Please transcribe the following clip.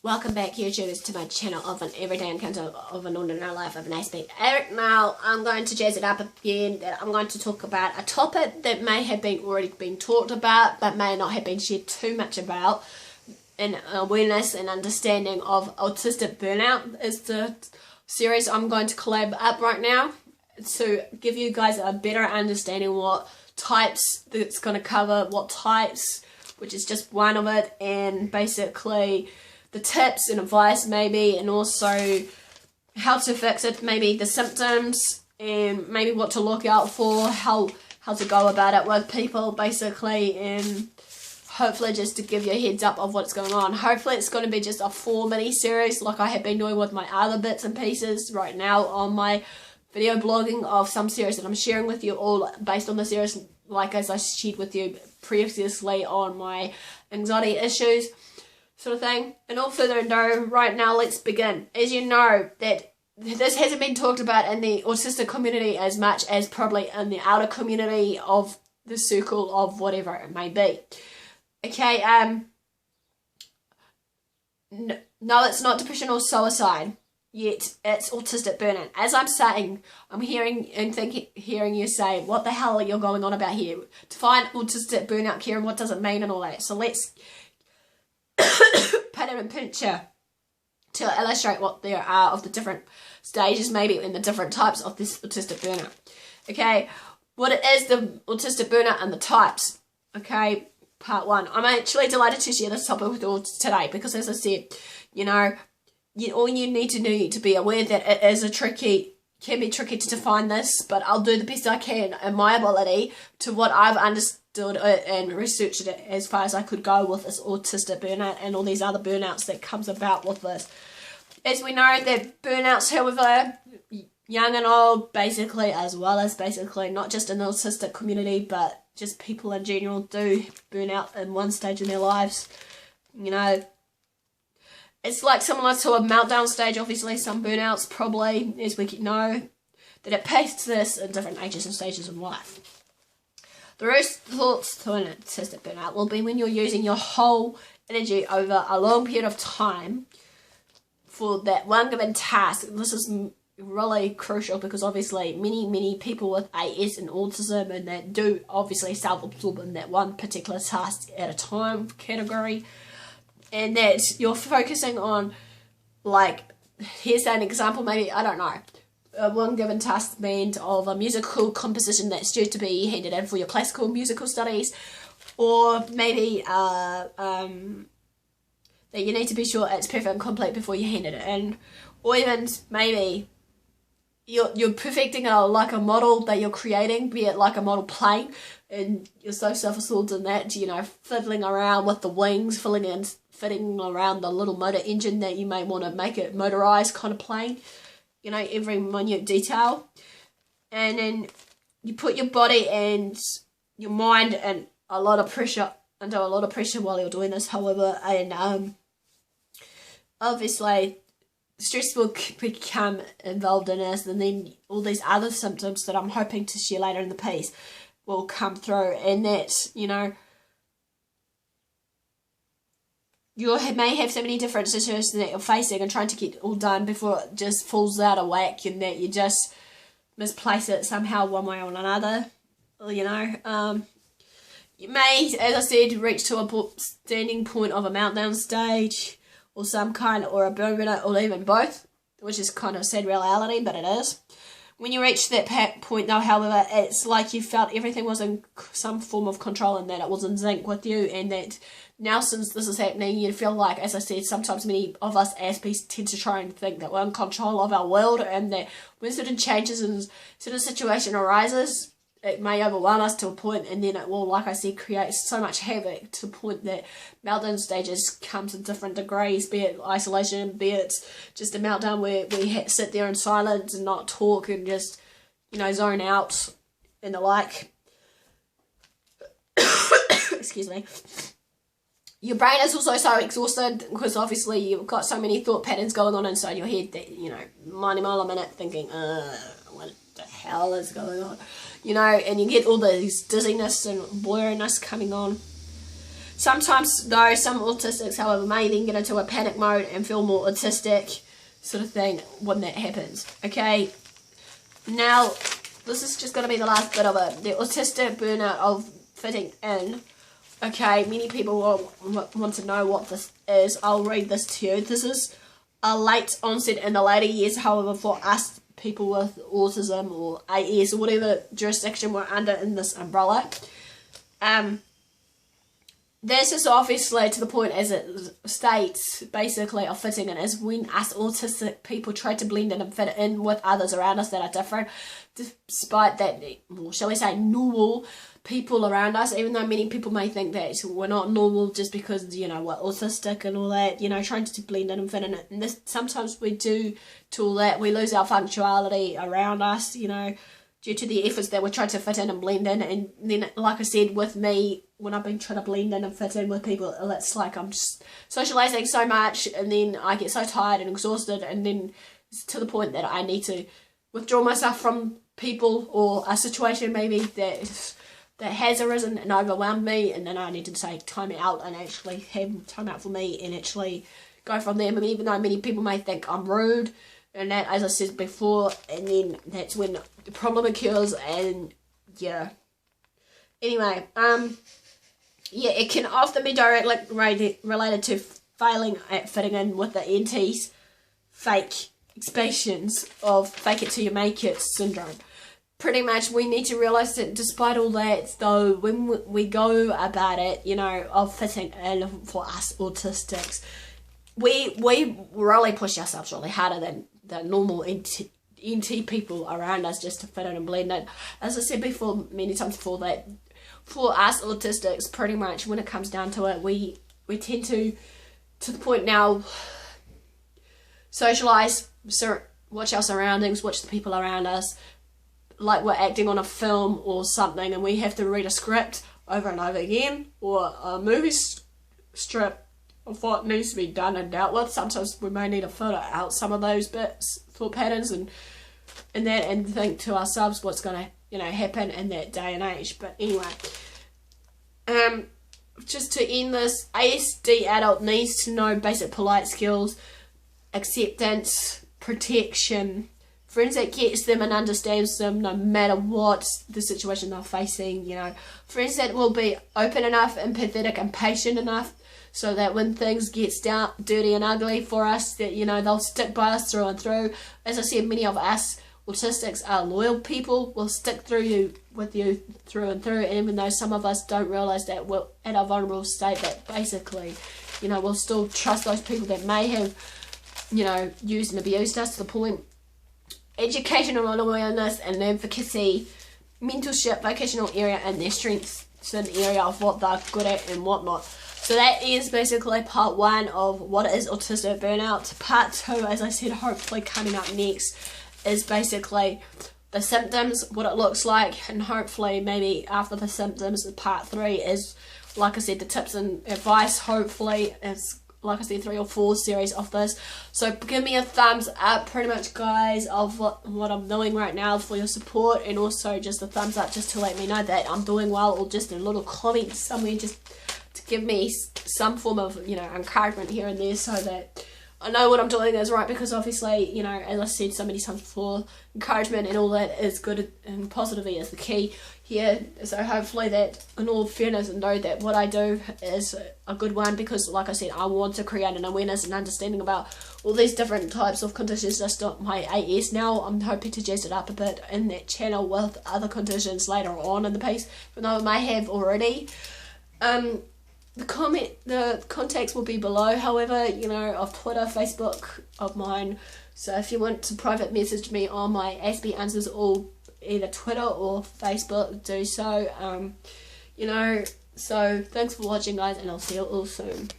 Welcome back, YouTubers, to my channel of an everyday encounter of an ordinary life of an aspect. Now, I'm going to jazz it up again. That I'm going to talk about a topic that may have already been talked about, but may not have been shared too much about. In awareness and understanding of autistic burnout is the series I'm going to collab up right now to give you guys a better understanding what types it's going to cover, what types, which is just one of it, and basically the tips and advice maybe, and also how to fix it, maybe the symptoms, and maybe what to look out for, how to go about it with people basically, and hopefully just to give you a heads up of what's going on. Hopefully it's going to be just a 4 mini series like I have been doing with my other bits and pieces right now on my video blogging of some series that I'm sharing with you all based on the series, like as I shared with you previously on my anxiety issues sort of thing. And all further ado, right now let's begin. As you know, that this hasn't been talked about in the autistic community as much as probably in the outer community of the circle of whatever it may be. Okay, no, it's not depression or suicide, yet it's autistic burnout. As I'm saying, I'm hearing you say, what the hell are you going on about here? Define autistic burnout, Kieran, what does it mean and all that? So let's put it in picture to illustrate what there are of the different stages maybe in the different types of this autistic burnout. Okay, what it is, the autistic burnout and the types. Okay, part one. I'm actually delighted to share this topic with you all today because, as I said, all you need to do to be aware that it is can be tricky to define this, but I'll do the best I can in my ability to what I've understood it and researched it as far as I could go with this autistic burnout and all these other burnouts that comes about with this. As we know that burnouts, however, young and old, basically, as well as basically not just in the autistic community, but just people in general do burn out in one stage in their lives. You know, it's like similar to a meltdown stage. Obviously, some burnouts probably, as we know, that it pastes this in different ages and stages of life. The results to an autistic burnout will be when you're using your whole energy over a long period of time for that one given task. This is really crucial because obviously many people with AS and autism and that do obviously self-absorb in that one particular task at a time category, and that you're focusing on, like, here's an example, maybe, I don't know, one given task band of a musical composition that's due to be handed in for your classical musical studies, or maybe that you need to be sure it's perfect and complete before you hand it in, or even maybe you're perfecting like a model that you're creating, be it like a model plane, and you're so self-absorbed in that, fiddling around with the wings, fitting around the little motor engine that you may want to make it motorized kind of plane, every minute detail. And then you put your body and your mind and under a lot of pressure while you're doing this, however, and obviously stress will become involved in this, and then all these other symptoms that I'm hoping to share later in the piece will come through, and that, you may have so many different situations that you're facing and trying to get all done before it just falls out of whack, and that you just misplace it somehow one way or another. You may, as I said, reach to a standing point of a meltdown stage, or some kind, or a burnout, or even both, which is kind of a sad reality, but it is. When you reach that point, though, however, it's like you felt everything was in some form of control, and that it was in sync with you, and that now since this is happening, you feel like, as I said, sometimes many of us ASPs tend to try and think that we're in control of our world, and that when certain changes and certain situation arises, it may overwhelm us to a point, and then it will, like I said, create so much havoc to the point that meltdown stages comes in different degrees, be it isolation, be it just a meltdown where we sit there in silence and not talk and just, zone out and the like. Excuse me. Your brain is also so exhausted because obviously you've got so many thought patterns going on inside your head that, 90 mile a minute thinking, what the hell is going on? And you get all these dizziness and blurriness coming on. Sometimes though, some autistics, however, may then get into a panic mode and feel more autistic sort of thing when that happens. Okay, now this is just going to be the last bit of it. The autistic burnout of fitting in. Okay, many people will want to know what this is. I'll read this to you. This is a late onset in the later years, however, for us people with autism or AS or whatever jurisdiction we're under in this umbrella. This is obviously to the point as it states, basically, of fitting in, is when us autistic people try to blend in and fit in with others around us that are different, despite that, or shall we say, normal people around us, even though many people may think that we're not normal just because, you know, we're autistic and all that, you know, trying to blend in and fit in. And this, sometimes we do to all that, we lose our functionality around us, you know, due to the efforts that we're trying to fit in and blend in. And then, like I said, with me, when I've been trying to blend in and fit in with people, it's like I'm just socialising so much, and then I get so tired and exhausted, and then it's to the point that I need to withdraw myself from people or a situation maybe that has arisen and overwhelmed me, and then I need to take time out and actually have time out for me and actually go from there. And even though many people may think I'm rude, and that, as I said before, and then that's when the problem occurs. And yeah, anyway, yeah, it can often be directly related to failing at fitting in with the NT's fake expressions of fake it till you make it syndrome. Pretty much, we need to realise that despite all that, though, when we go about it, you know, of fitting in for us autistics, we really push ourselves really harder than the normal NT people around us just to fit in and blend in. As I said before, many times before, that for us autistics, pretty much when it comes down to it, we tend to the point now, socialise, watch our surroundings, watch the people around us, like we're acting on a film or something, and we have to read a script over and over again, or a movie strip of what needs to be done and dealt with. Sometimes we may need to filter out some of those bits, thought patterns, and that, and think to ourselves what's going to, you know, happen in that day and age. But anyway, just to end this, ASD adult needs to know basic polite skills, acceptance, protection, friends that gets them and understands them no matter what the situation they're facing, you know, friends that will be open enough, empathetic and patient enough, so that when things gets down, dirty and ugly for us, that, you know, they'll stick by us through and through. As I said, many of us autistics are loyal people, will stick with you through and through, and even though some of us don't realise that we're at a vulnerable state, that basically, you know, we'll still trust those people that may have, you know, used and abused us to the point. Educational awareness and advocacy, mentorship, vocational area, and their strengths and area of what they're good at and whatnot. So that is basically part one of what is autistic burnout. Part two, as I said, hopefully coming up next, is basically the symptoms, what it looks like, and hopefully maybe after the symptoms, part three is, like I said, the tips and advice. Hopefully it's, like I said, 3 or 4 series of this. So give me a thumbs up, pretty much, guys, of what I'm doing right now, for your support, and also just a thumbs up just to let me know that I'm doing well, or just a little comment somewhere just to give me some form of, you know, encouragement here and there, so that I know what I'm doing is right, because obviously, you know, as I said so many times before, encouragement and all that is good, and positivity is the key here. So hopefully that, in all fairness, and know that what I do is a good one, because like I said, I want to create an awareness and understanding about all these different types of conditions, just not my AS. Now I'm hoping to jazz it up a bit in that channel with other conditions later on in the piece, even though I may have already. The contacts will be below, however, you know, of Twitter, Facebook of mine. So if you want to private message me on my Ask Me Answers, or either Twitter or Facebook, do so. You know, so thanks for watching, guys, and I'll see you all soon.